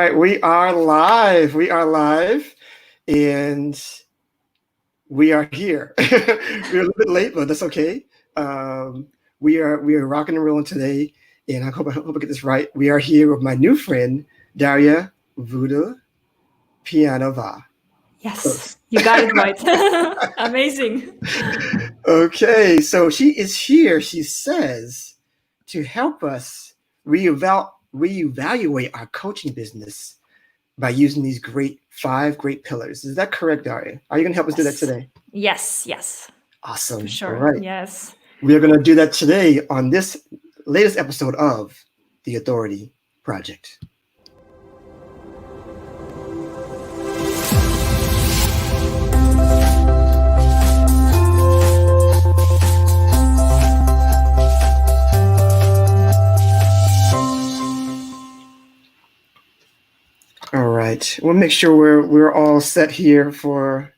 right, we are live. We are live, and we are here. We're a little bit late, but that's okay. We are rocking and rolling today, and I hope I get this right. We are here with my new friend Daria Vodopianova. Yes, you got it right. Amazing. Okay, so she is here. She says to help us reevaluate our coaching business by using these five great pillars. Is that correct, Daria? Are you going to help us do that today? Yes. Awesome. For sure. All right. Yes. We are going to do that today on this latest episode of The Authority Project. All right, we'll make sure we're all set here for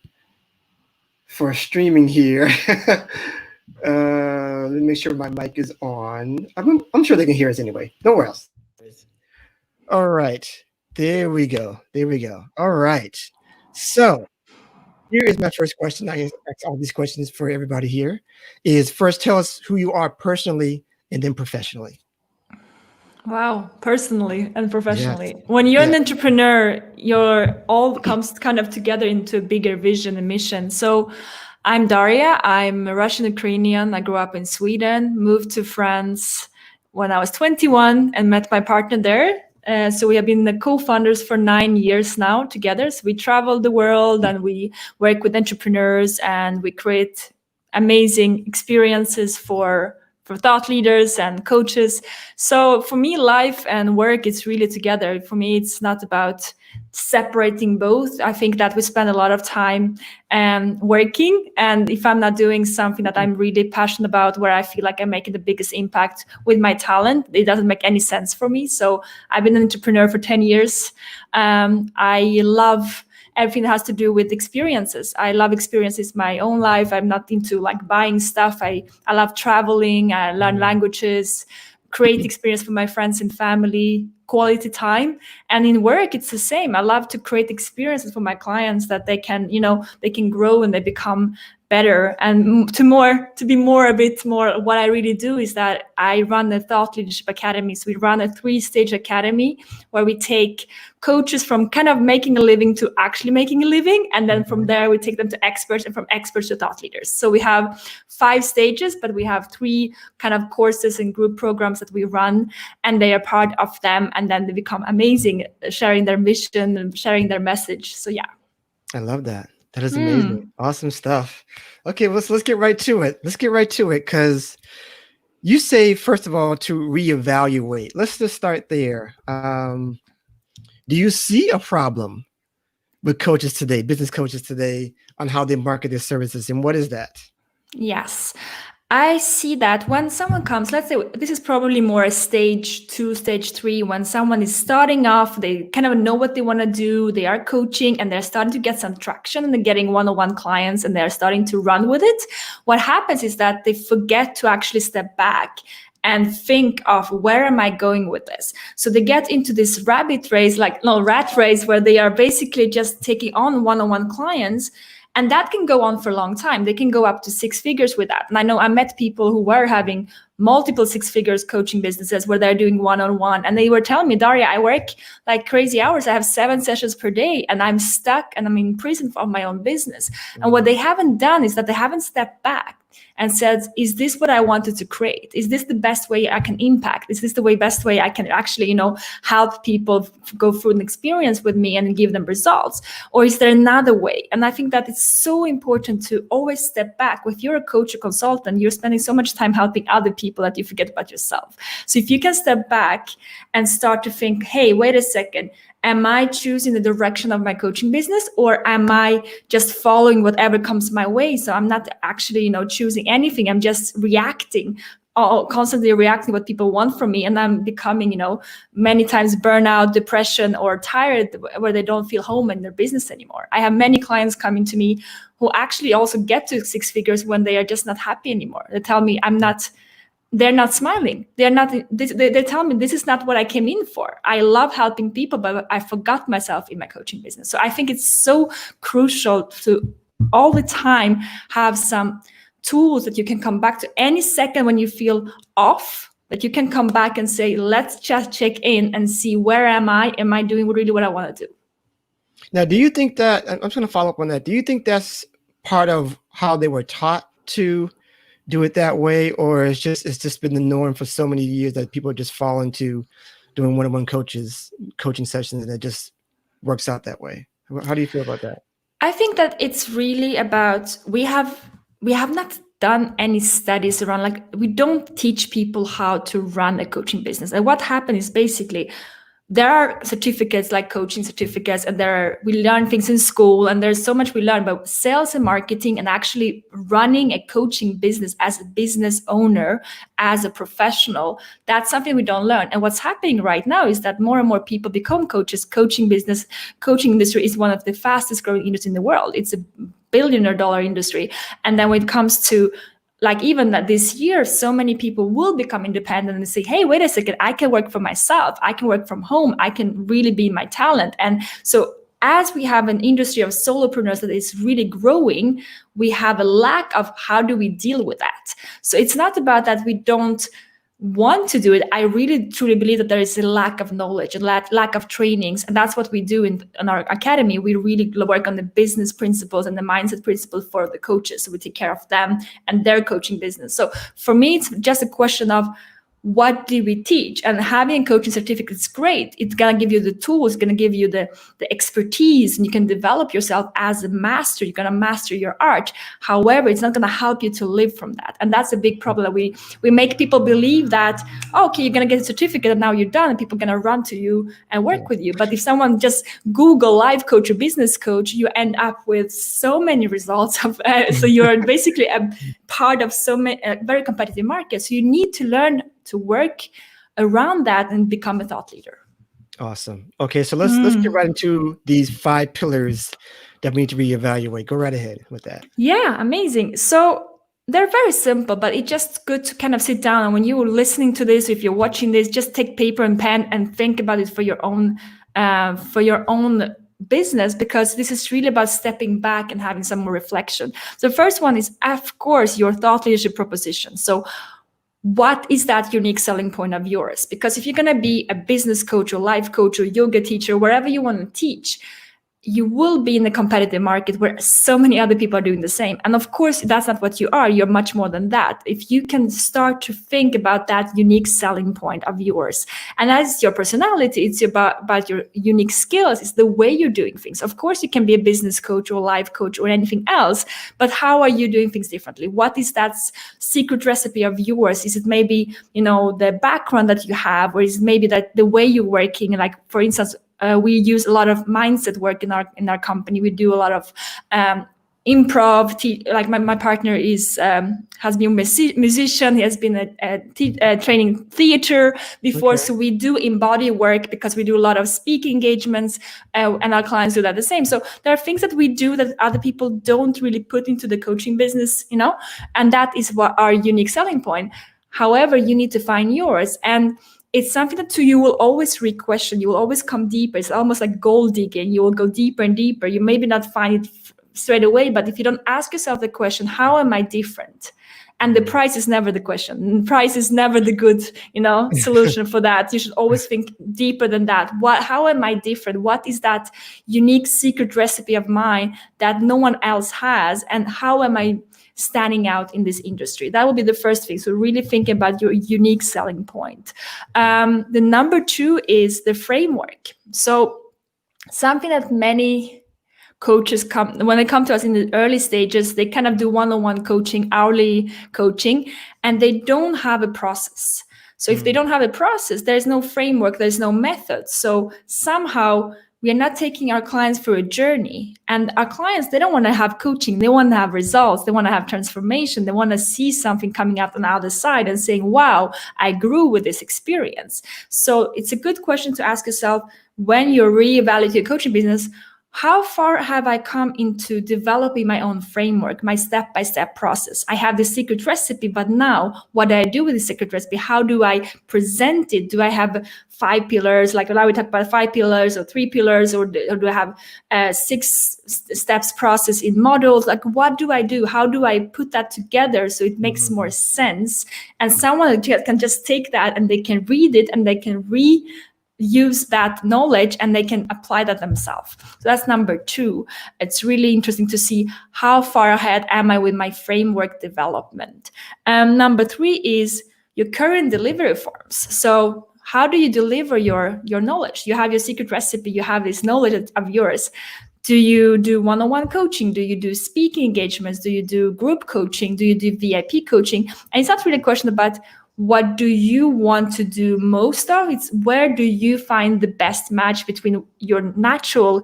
streaming here. Let me make sure my mic is on. I'm sure they can hear us anyway. Nowhere else. All right, there we go. All right, so here is my first question. I ask all these questions for everybody here. Is first tell us who you are personally and then professionally. Wow, personally and professionally. Yes. When you're an entrepreneur, your all comes kind of together into a bigger vision and mission. So I'm Daria. I'm Russian-Ukrainian. I grew up in Sweden, moved to France when I was 21 and met my partner there. So we have been the co-founders for 9 years now together. So we travel the world and we work with entrepreneurs and we create amazing experiences for thought leaders and coaches. So for me, life and work is really together. For me, it's not about separating both. I think that we spend a lot of time working. And if I'm not doing something that I'm really passionate about, where I feel like I'm making the biggest impact with my talent, it doesn't make any sense for me. So I've been an entrepreneur for 10 years. I love everything that has to do with experiences. I love experiences in my own life. I'm not into like buying stuff. I love traveling. I learn languages, create experience for my friends and family, quality time. And in work, it's the same. I love to create experiences for my clients that they can, they can grow and they become better. And to be a bit more, what I really do is that I run the Thought Leadership Academy. So we run a 3-stage academy where we take coaches from kind of making a living to actually making a living. And then from there, we take them to experts and from experts to thought leaders. So we have 5 stages, but we have 3 kind of courses and group programs that we run, and they are part of them. And then they become amazing, sharing their mission and sharing their message. So yeah. I love that. That is amazing. Awesome stuff. Okay, let's get right to it. Because you say, first of all, to reevaluate. Let's just start there. Do you see a problem with coaches today, business coaches today, on how they market their services? And what is that? Yes. I see that when someone comes, let's say this is probably more a stage 2, stage 3, when someone is starting off, they kind of know what they want to do, they are coaching and they're starting to get some traction and they're getting one-on-one clients and they're starting to run with it. What happens is that they forget to actually step back and think of where am I going with this? So they get into this rat race where they are basically just taking on one-on-one clients. And that can go on for a long time. They can go up to 6 figures with that. And I know I met people who were having multiple 6 figures coaching businesses where they're doing one-on-one. And they were telling me, Daria, I work like crazy hours. I have 7 sessions per day and I'm stuck and I'm in prison of my own business. And what they haven't done is that they haven't stepped back and said, is this what I wanted to create? Is this the best way I can impact? Is this the best way I can actually, help people go through an experience with me and give them results? Or is there another way? And I think that it's so important to always step back. If you're a coach or consultant, you're spending so much time helping other people that you forget about yourself. So if you can step back and start to think, hey, wait a second, am I choosing the direction of my coaching business, or am I just following whatever comes my way? So I'm not actually, choosing anything. I'm just reacting, constantly reacting what people want from me. And I'm becoming, many times burnout, depression, or tired where they don't feel home in their business anymore. I have many clients coming to me who actually also get to 6 figures when they are just not happy anymore. They tell me, I'm not they're not smiling. They're telling me this is not what I came in for. I love helping people, but I forgot myself in my coaching business. So I think it's so crucial to all the time have some tools that you can come back to any second when you feel off, that you can come back and say, let's just check in and see, where am I? Am I doing really what I want to do? Now, do you think that, I'm just going to follow up on that. Do you think that's part of how they were taught to do it that way, or it's just been the norm for so many years that people just fall into doing one-on-one coaching sessions, and it just works out that way? How do you feel about that? I think that it's really about, we have not done any studies around, like, we don't teach people how to run a coaching business. And what happened is basically there are certificates, like coaching certificates, and we learn things in school, and there's so much we learn about sales and marketing and actually running a coaching business as a business owner, as a professional. That's something we don't learn. And what's happening right now is that more and more people become coaches. Coaching industry is one of the fastest growing industries in the world. It's a billion-dollar industry. And then when it comes to, like, even that this year, so many people will become independent and say, hey, wait a second, I can work for myself. I can work from home. I can really be my talent. And so as we have an industry of solopreneurs that is really growing, we have a lack of how do we deal with that. So it's not about that we don't want to do it. I really truly believe that there is a lack of knowledge, a lack of trainings, and that's what we do in our academy. We really work on the business principles and the mindset principles for the coaches, so we take care of them and their coaching business. So for me, it's just a question of, what do we teach? And having a coaching certificate is great. It's going to give you the tools, it's going to give you the expertise, and you can develop yourself as a master. You're going to master your art. However, it's not going to help you to live from that. And that's a big problem. We make people believe that, oh, okay, you're going to get a certificate and now you're done, and people are going to run to you and work with you. But if someone just Google life coach or business coach, you end up with so many results. So you're basically a part of so many very competitive markets. So you need to learn to work around that and become a thought leader. Awesome. Okay, so let's get right into these 5 pillars that we need to reevaluate. Go right ahead with that. Yeah, amazing. So they're very simple, but it's just good to kind of sit down, and when you're listening to this, if you're watching this, just take paper and pen and think about it for your own business, because this is really about stepping back and having some more reflection. So the first one is, of course, your thought leadership proposition. So what is that unique selling point of yours? Because if you're going to be a business coach or life coach or yoga teacher, wherever you want to teach, you will be in a competitive market where so many other people are doing the same. And of course, that's not what you are. You're much more than that. If you can start to think about that unique selling point of yours, and as your personality, it's about your unique skills, it's the way you're doing things. Of course, you can be a business coach or life coach or anything else, but how are you doing things differently? What is that secret recipe of yours? Is it maybe, the background that you have, or is it maybe that the way you're working? Like, for instance, we use a lot of mindset work in our company. We do a lot of improv. Like my partner has been a musician. He has been training theater before. Okay. So we do embody work because we do a lot of speaking engagements, and our clients do that the same. So there are things that we do that other people don't really put into the coaching business, and that is what our unique selling point. However, you need to find yours, and it's something that you will always re-question. You will always come deeper. It's almost like gold digging. You will go deeper and deeper. You maybe not find it straight away, but if you don't ask yourself the question, how am I different? And the price is never the question. The price is never the good, solution for that. You should always think deeper than that. How am I different? What is that unique secret recipe of mine that no one else has? And how am I standing out in this industry? That will be the first thing. So really think about your unique selling point. The number 2 is the framework. So something that many coaches when they come to us in the early stages, they kind of do one-on-one coaching, hourly coaching, and they don't have a process. So if they don't have a process, there's no framework, there's no method. So somehow we are not taking our clients through a journey. And our clients, they don't want to have coaching. They want to have results. They want to have transformation. They want to see something coming out on the other side and saying, wow, I grew with this experience. So it's a good question to ask yourself when you're reevaluating your coaching business. how far have I come into developing my own framework, my step-by-step process? I have the secret recipe, but now what do I do with the secret recipe? How do I present it? Do I have 5 pillars, like now we talk about 5 pillars or 3 pillars, or do I have 6 steps process in models? Like, what do I do? How do I put that together so it makes more sense? And someone can just take that and they can read it and they can use that knowledge and they can apply that themselves. So that's number 2. It's really interesting to see how far ahead am I with my framework development. Number 3 is your current delivery forms. So how do you deliver your knowledge? You have your secret recipe, you have this knowledge of yours. Do you do one-on-one coaching? Do you do speaking engagements? Do you do group coaching? Do you do VIP coaching? And it's not really a question about what do you want to do most of? It's where do you find the best match between your natural,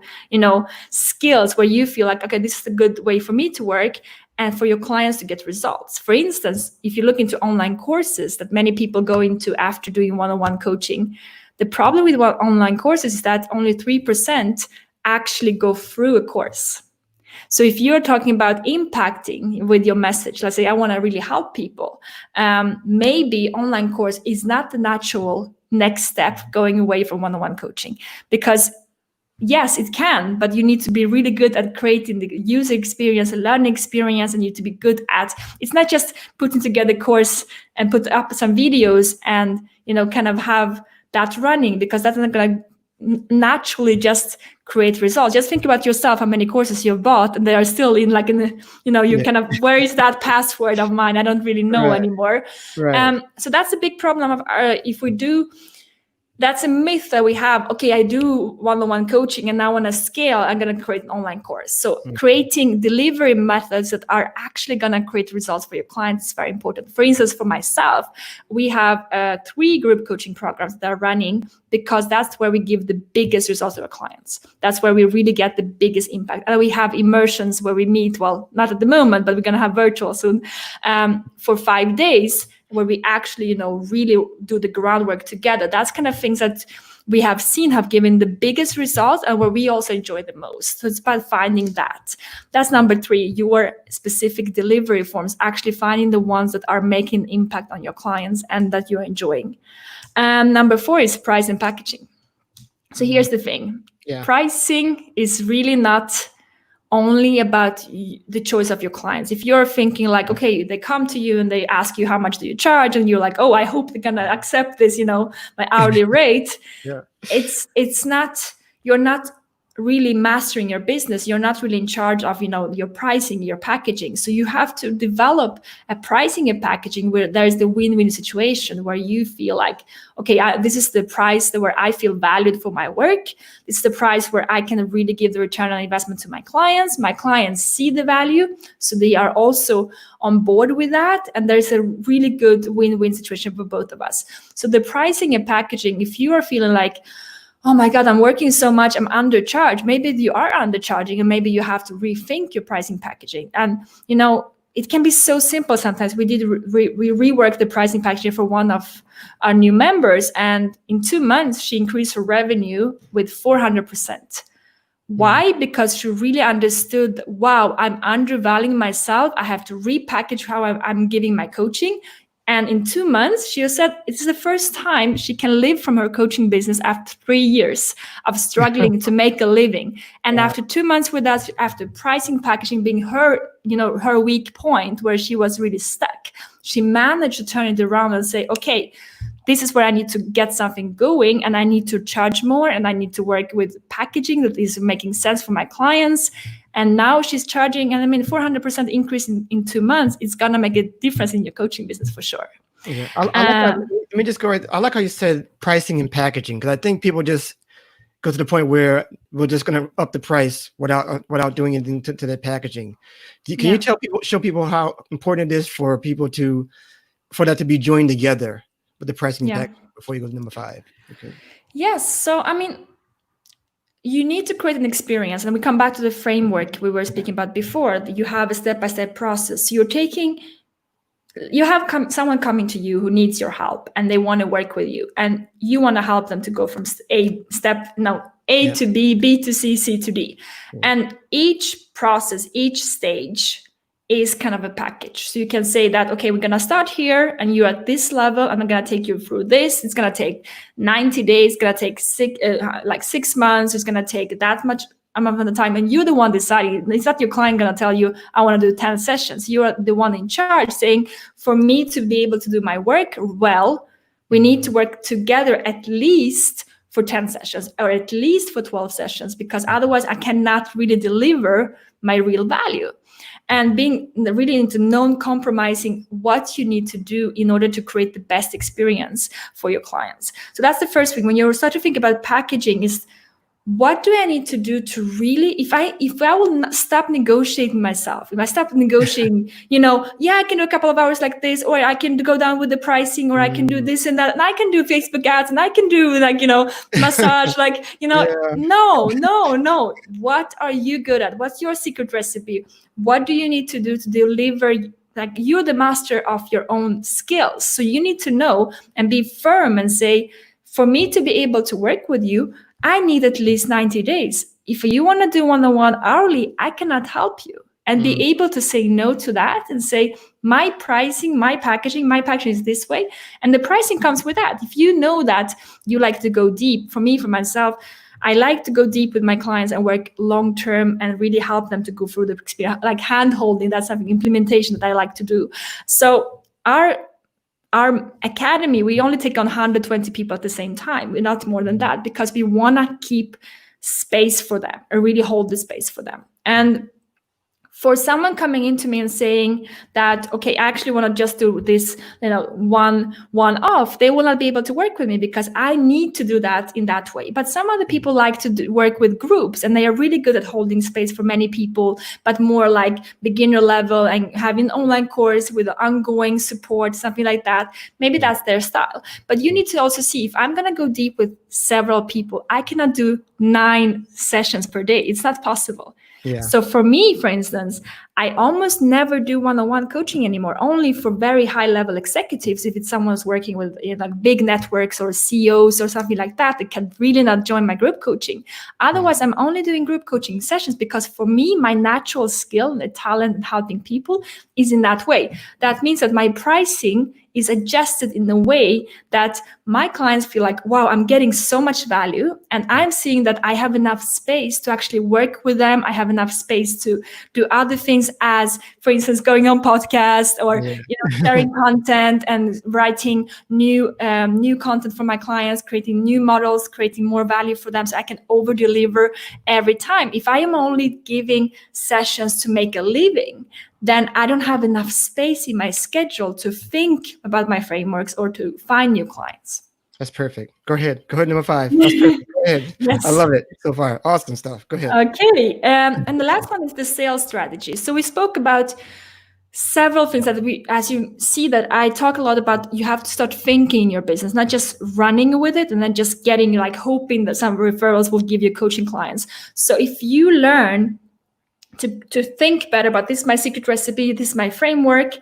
skills, where you feel like, okay, this is a good way for me to work, and for your clients to get results. For instance, if you look into online courses that many people go into after doing one-on-one coaching, the problem with online courses is that only 3% actually go through a course. So if you're talking about impacting with your message, let's say I want to really help people, maybe online course is not the natural next step going away from one-on-one coaching. Because yes, it can, but you need to be really good at creating the user experience, the learning experience, and you need to be good at, it's not just putting together a course and put up some videos and, kind of have that running, because that's not going to naturally just create results. Just think about yourself, how many courses you've bought and they are still in kind of, where is that password of mine? I don't really know anymore. Right. So that's a big problem of if we do. That's a myth that we have. Okay, I do one-on-one coaching and now I want to scale, I'm going to create an online course. So creating delivery methods that are actually going to create results for your clients is very important. For instance, for myself, we have 3 group coaching programs that are running, because that's where we give the biggest results to our clients. That's where we really get the biggest impact. And we have immersions where we meet, well, not at the moment, but we're going to have virtual soon, for 5 days, where we actually, really do the groundwork together. That's kind of things that we have seen have given the biggest results and where we also enjoy the most. So it's about finding that. That's number 3, your specific delivery forms, actually finding the ones that are making impact on your clients and that you're enjoying. Number 4 is price and packaging. So here's the thing. Yeah. Pricing is really not only about the choice of your clients. If you're thinking like, okay, they come to you and they ask you how much do you charge, and you're like, oh, I hope they're gonna accept this, my hourly rate. Yeah. It's not, you're not really mastering your business. You're not really in charge of, your pricing, your packaging. So you have to develop a pricing and packaging where there's the win-win situation, where you feel like, okay, this is the price where I feel valued for my work. This is the price where I can really give the return on investment to my clients. My clients see the value, so they are also on board with that. And there's a really good win-win situation for both of us. So the pricing and packaging, if you are feeling like, oh my God, I'm working so much, I'm undercharged. Maybe you are undercharging and maybe you have to rethink your pricing packaging. And, it can be so simple sometimes. We did we reworked the pricing packaging for one of our new members, and in 2 months, she increased her revenue with 400%. Why? Because she really understood, wow, I'm undervaluing myself. I have to repackage how I'm giving my coaching. And in 2 months, she said it's the first time she can live from her coaching business after 3 years of struggling to make a living. And after 2 months with us, after pricing, packaging being her, her weak point where she was really stuck, she managed to turn it around and say, okay, this is where I need to get something going, and I need to charge more, and I need to work with packaging that is making sense for my clients. And now she's charging, and 400% increase in 2 months, it's going to make a difference in your coaching business for sure. Yeah. I like how, let me just go right. I like how you said pricing and packaging, because I think people just go to the point where we're just going to up the price without doing anything to their packaging. Can you show people how important it is for people for that to be joined together with the pricing and packaging before you go to number 5? Okay. Yes. So, you need to create an experience, and we come back to the framework we were speaking about before. You have a step-by-step process. You're taking you have someone coming to you who needs your help and they want to work with you, and you want to help them to go from A to B, B to C, C to D. And each process, each stage is kind of a package. So you can say that, okay, we're going to start here and you're at this level and I'm going to take you through this. It's going to take 90 days, it's going to take 6 months. It's going to take that much amount of the time. And you're the one deciding. It's not your client going to tell you, I want to do 10 sessions. You're the one in charge saying, for me to be able to do my work well, we need to work together at least for 10 sessions or at least for 12 sessions, because otherwise I cannot really deliver my real value. And being really into non-compromising what you need to do in order to create the best experience for your clients. So that's the first thing. When you start to think about packaging, is what do I need to do to really, if I will stop negotiating myself, if I stop negotiating, I can do a couple of hours like this, or I can go down with the pricing, or I can do this and that, and I can do Facebook ads, and I can do massage, no. What are you good at? What's your secret recipe? What do you need to do to deliver? Like, you're the master of your own skills. So you need to know and be firm and say, for me to be able to work with you, I need at least 90 days. If you want to do one-on-one hourly, I cannot help you. And be able to say no to that and say, my packaging is this way. And the pricing comes with that. If you know that you like to go deep, for myself, I like to go deep with my clients and work long-term and really help them to go through the experience, like hand-holding. That's something, implementation, that I like to do. So our academy, we only take on 120 people at the same time. We're not more than that, because we want to keep space for them or really hold the space for them. And for someone coming into me and saying that, okay, I actually want to just do this, one off, they will not be able to work with me because I need to do that in that way. But some other people like to work with groups, and they are really good at holding space for many people, but more like beginner level and having an online course with ongoing support, something like that. Maybe that's their style. But you need to also see, if I'm going to go deep with several people, I cannot do 9 sessions per day. It's not possible. Yeah. So for me, for instance, I almost never do one-on-one coaching anymore, only for very high-level executives. If it's someone's working with like big networks or CEOs or something like that, they can really not join my group coaching. Otherwise, I'm only doing group coaching sessions, because for me, my natural skill, the talent in helping people is in that way. That means that my pricing is adjusted in a way that my clients feel like, wow, I'm getting so much value, and I'm seeing that I have enough space to actually work with them. I have enough space to do other things, as, for instance, going on podcasts or sharing content and writing new content for my clients, creating new models, creating more value for them, so I can over deliver every time. If I am only giving sessions to make a living, then I don't have enough space in my schedule to think about my frameworks or to find new clients. That's perfect. Go ahead. Number 5. That's perfect. Go ahead. Yes. I love it so far. Awesome stuff. Go ahead. Okay. And the last one is the sales strategy. So we spoke about several things that as you see, that I talk a lot about, you have to start thinking in your business, not just running with it and then just getting, like, hoping that some referrals will give you coaching clients. So if you learn to think better about, this is my secret recipe, this is my framework,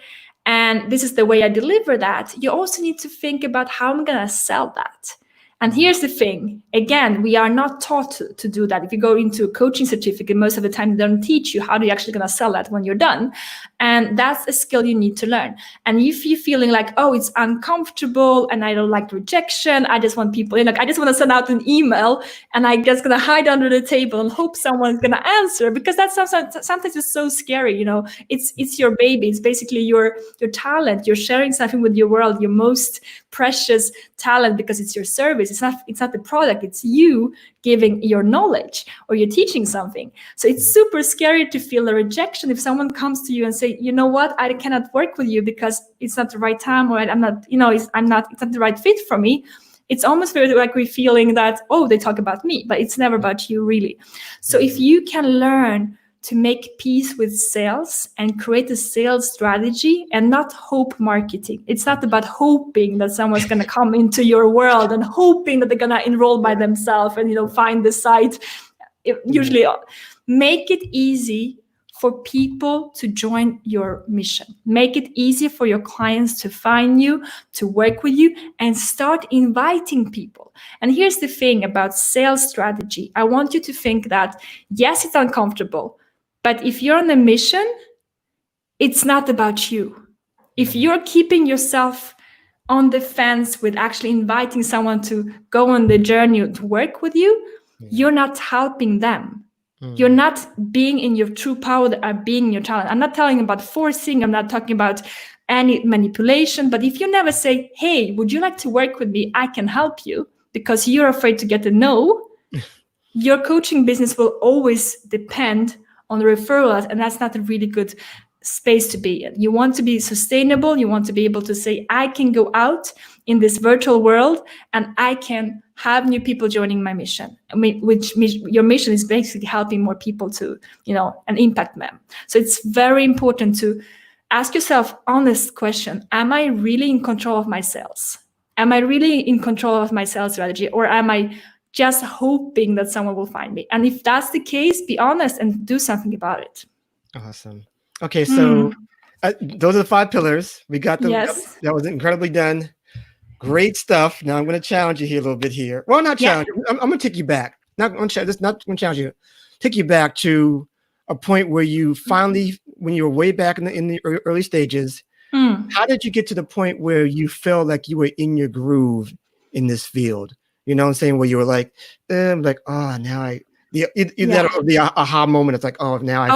and this is the way I deliver that, you also need to think about how I'm going to sell that. And here's the thing. Again, we are not taught to do that. If you go into a coaching certificate, most of the time they don't teach you how you're actually going to sell that when you're done. And that's a skill you need to learn. And if you're feeling like, oh, it's uncomfortable and I don't like rejection, I just want people, I just want to send out an email and I'm just going to hide under the table and hope someone's going to answer, because that's sometimes it's so scary. It's your baby. It's basically your talent. You're sharing something with your world, your most precious talent, because it's your service. It's not the product. It's you giving your knowledge, or you're teaching something. So it's super scary to feel a rejection if someone comes to you and say, you know what, I cannot work with you because it's not the right time, or I'm not, it's not the right fit for me. It's almost like we're feeling that, oh, they talk about me, but it's never about you, really. So if you can learn to make peace with sales and create a sales strategy and not hope marketing. It's not about hoping that someone's going to come into your world and hoping that they're going to enroll by themselves and, find the site. Usually make it easy for people to join your mission. Make it easy for your clients to find you, to work with you, and start inviting people. And here's the thing about sales strategy. I want you to think that, yes, it's uncomfortable, but if you're on a mission, it's not about you. If you're keeping yourself on the fence with actually inviting someone to go on the journey to work with you, you're not helping them. You're not being in your true power, being in your talent. I'm not telling about forcing. I'm not talking about any manipulation. But if you never say, hey, would you like to work with me? I can help you, because you're afraid to get a no, your coaching business will always depend on the referrals. And that's not a really good space to be in. You want to be sustainable. You want to be able to say, I can go out in this virtual world and I can have new people joining my mission. I mean, your mission is basically helping more people to, and impact them. So it's very important to ask yourself honest question. Am I really in control of my sales? Am I really in control of my sales strategy? Or am I just hoping that someone will find me? And if that's the case, be honest and do something about it. Awesome. Okay, so those are the 5 pillars. We got them. Yes. That was incredibly done. Great stuff. Now I'm going to challenge you here a little bit here. Well, not challenge you. I'm going to take you back. Not going to challenge you. Take you back to a point where you finally, when you were way back in the early stages, how did you get to the point where you felt like you were in your groove in this field? You know what I'm saying? Where you were like, oh, now the aha moment. It's like, oh, now I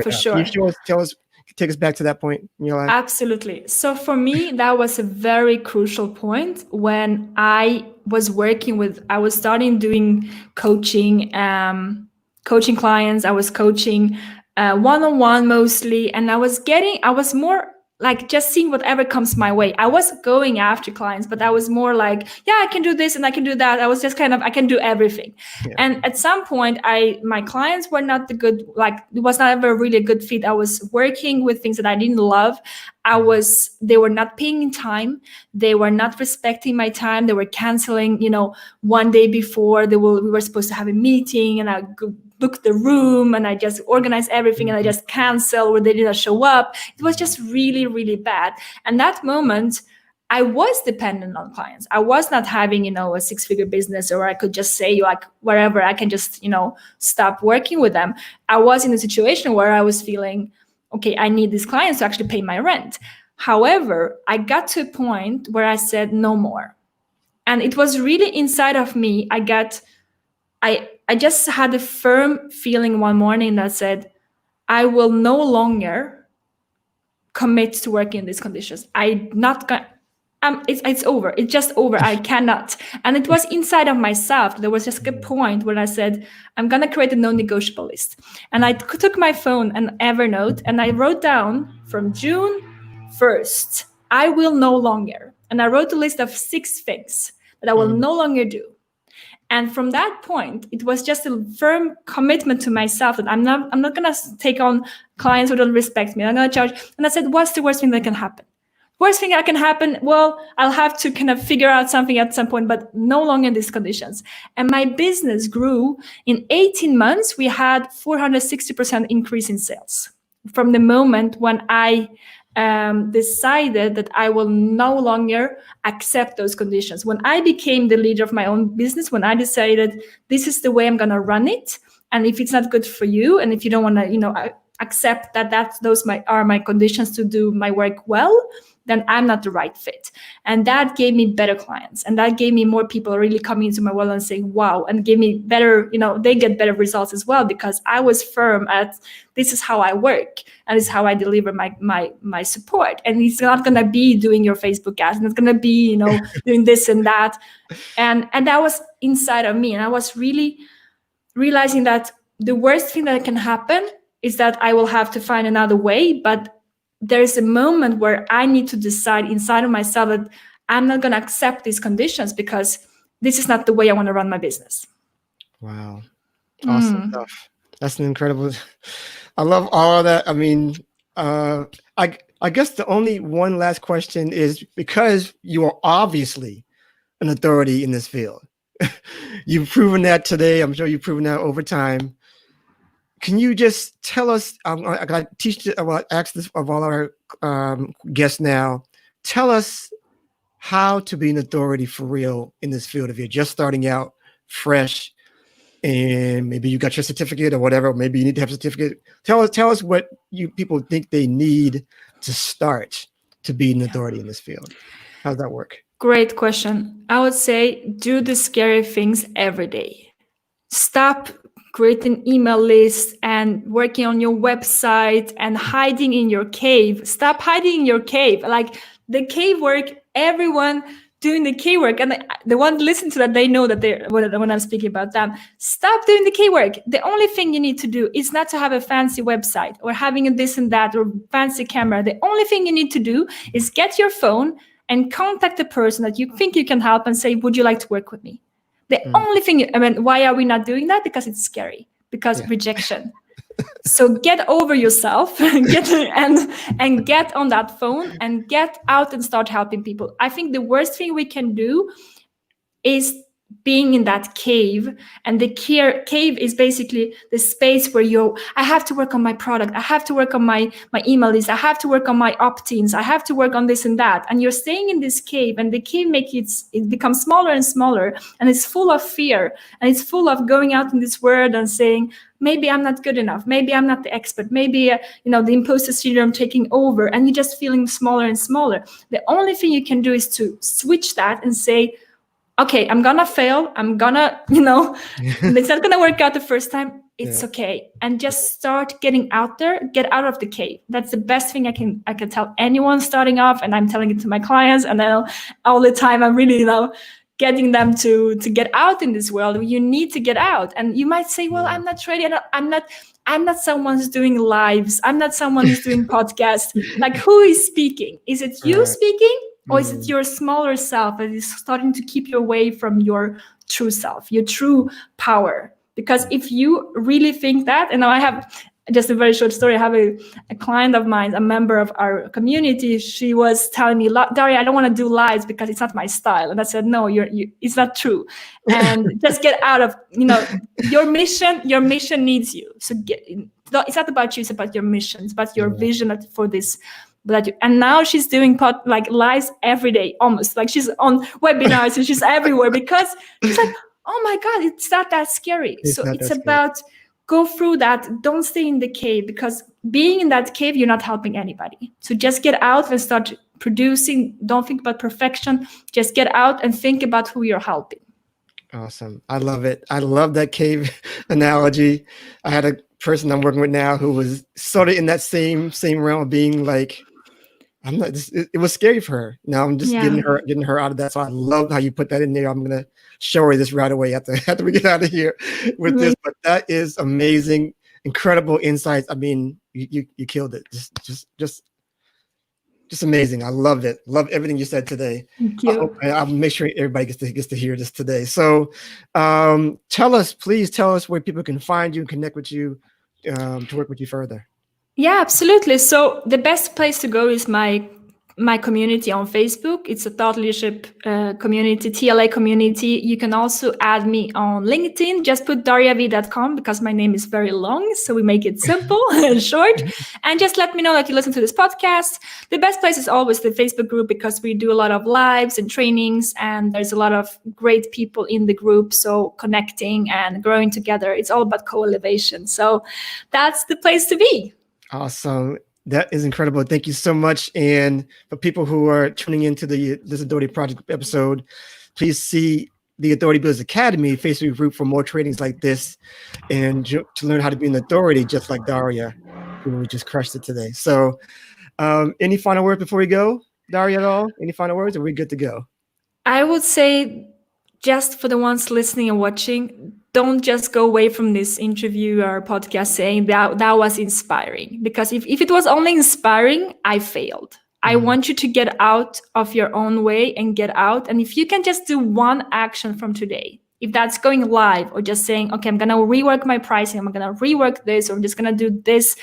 for sure. Can you take us back to that point in your life? Absolutely. So for me, that was a very crucial point when I was starting doing coaching, coaching clients. I was coaching one-on-one mostly, and I was more like just seeing whatever comes my way. I was going after clients, but I was more like, yeah, I can do this and I can do that. I was just I can do everything. Yeah. And at some point, my clients were not it was not ever really a good fit. I was working with things that I didn't love. They were not paying in time. They were not respecting my time. They were canceling, one day before we were supposed to have a meeting, and I booked the room and I just organized everything and I just canceled, or they didn't show up. It was just really, really bad. And that moment, I was dependent on clients. I was not having, a 6-figure business, or I could just say wherever I can just, stop working with them. I was in a situation where I was feeling, okay, I need these clients to actually pay my rent. However, I got to a point where I said no more. And it was really inside of me. I just had a firm feeling one morning that said, I will no longer commit to working in these conditions. It's over. It's just over. I cannot. And it was inside of myself. There was just a point where I said, I'm going to create a non-negotiable list. And I took my phone and Evernote and I wrote down from June 1st, I will no longer. And I wrote a list of 6 things that I will no longer do. And from that point, it was just a firm commitment to myself that I'm not going to take on clients who don't respect me. I'm going to charge. And I said, what's the worst thing that can happen? Worst thing that can happen, well, I'll have to kind of figure out something at some point, but no longer in these conditions. And my business grew. In 18 months, we had 460% increase in sales from the moment when I decided that I will no longer accept those conditions. When I became the leader of my own business, when I decided this is the way I'm going to run it, and if it's not good for you, and if you don't want to, accept that those are my conditions to do my work well, then I'm not the right fit. And that gave me better clients, and that gave me more people really coming into my world and saying, wow, and gave me better, they get better results as well, because I was firm at this is how I work and this is how I deliver my support. And it's not going to be doing your Facebook ads, and it's going to be, doing this and that. And that was inside of me. And I was really realizing that the worst thing that can happen is that I will have to find another way. But there's a moment where I need to decide inside of myself that I'm not going to accept these conditions, because this is not the way I want to run my business. Wow. Awesome stuff. That's an incredible. I love all of that. I mean, I guess the only one last question is, because you are obviously an authority in this field. You've proven that today. I'm sure you've proven that over time. can you just tell us? I got to teach. Well, ask this of all our guests now. Tell us how to be an authority for real in this field. If you're just starting out, fresh, and maybe you got your certificate or whatever, maybe you need to have a certificate. Tell us what you people think they need to start to be an authority in this field. How does that work? Great question. I would say do the scary things every day. Stop creating email lists and working on your website and hiding in your cave. Stop hiding in your cave. Like the cave work, everyone doing the cave work, and the one listen to that, they know that they're when I'm speaking about them. Stop doing the cave work. The only thing you need to do is not to have a fancy website or having a this and that or fancy camera. The only thing you need to do is get your phone and contact the person that you think you can help and say, would you like to work with me? The only thing, why are we not doing that? Because it's scary, because rejection. So get over yourself, and get on that phone and get out and start helping people. I think the worst thing we can do is being in that cave, and the cave is basically the space where I have to work on my product, I have to work on my email list, I have to work on my opt-ins, I have to work on this and that, and you're staying in this cave, and the cave it becomes smaller and smaller, and it's full of fear, and it's full of going out in this world and saying, maybe I'm not good enough, maybe I'm not the expert, maybe the imposter syndrome taking over, and you're just feeling smaller and smaller. The only thing you can do is to switch that and say, okay, I'm gonna fail. I'm gonna, it's not gonna work out the first time. It's okay. And just start getting out there, get out of the cave. That's the best thing I can tell anyone starting off. And I'm telling it to my clients, and then all the time I'm really, getting them to get out in this world. You need to get out. And you might say, well, I'm not ready. I'm not someone who's doing lives. I'm not someone who's doing podcasts. Like, who is speaking? Is it you speaking? Or is it your smaller self that is starting to keep you away from your true self, your true power? Because if you really think that, and now I have just a very short story. I have a client of mine, a member of our community. She was telling me, Daria, I don't want to do lives because it's not my style. And I said, no, it's not true. And just get out of, your mission needs you. So it's not about you, it's about your mission. It's about your vision for this. And now she's doing lives every day, almost. Like she's on webinars and she's everywhere, because she's like, oh my God, it's not that scary. It's about go through that. Don't stay in the cave, because being in that cave, you're not helping anybody. So just get out and start producing. Don't think about perfection. Just get out and think about who you're helping. Awesome. I love it. I love that cave analogy. I had a person I'm working with now who was sort of in that same realm of being like, it was scary for her. Now I'm just getting her out of that. So I love how you put that in there. I'm going to show her this right away after we get out of here with this. But that is amazing. Incredible insights. I mean, you killed it. Just amazing. I love it. Love everything you said today. Thank you. I'll make sure everybody gets to hear this today. So please tell us where people can find you and connect with you to work with you further. Yeah, absolutely. So the best place to go is my community on Facebook. It's a thought leadership community, TLA community. You can also add me on LinkedIn. Just put dariav.com, because my name is very long. So we make it simple and short. And just let me know that you listen to this podcast. The best place is always the Facebook group, because we do a lot of lives and trainings, and there's a lot of great people in the group. So connecting and growing together, it's all about co-elevation. So that's the place to be. Awesome. That is incredible. Thank you so much. And for people who are tuning into this Authority Project episode, please see the Authority Builders Academy Facebook group for more trainings like this, and to learn how to be an authority just like Daria, who we just crushed it today. So any final word before we go, Daria, at all? Any final words? Or are we good to go? I would say, just for the ones listening and watching, don't just go away from this interview or podcast saying that was inspiring. Because if it was only inspiring, I failed. I want you to get out of your own way and get out. And if you can just do one action from today, if that's going live or just saying, okay, I'm going to rework my pricing, I'm going to rework this, or I'm just going to do this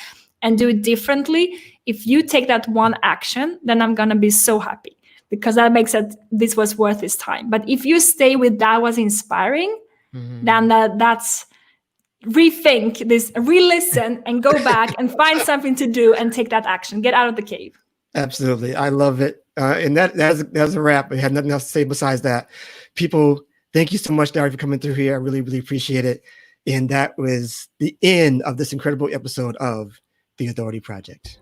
and do it differently. If you take that one action, then I'm going to be so happy, because that makes it, this was worth his time. But if you stay with that was inspiring, then rethink this, re-listen, and go back and find something to do and take that action. Get out of the cave. Absolutely. I love it. And that's a wrap. I have nothing else to say besides that. People, thank you so much, Daria, for coming through here. I really, really appreciate it. And that was the end of this incredible episode of The Authority Project.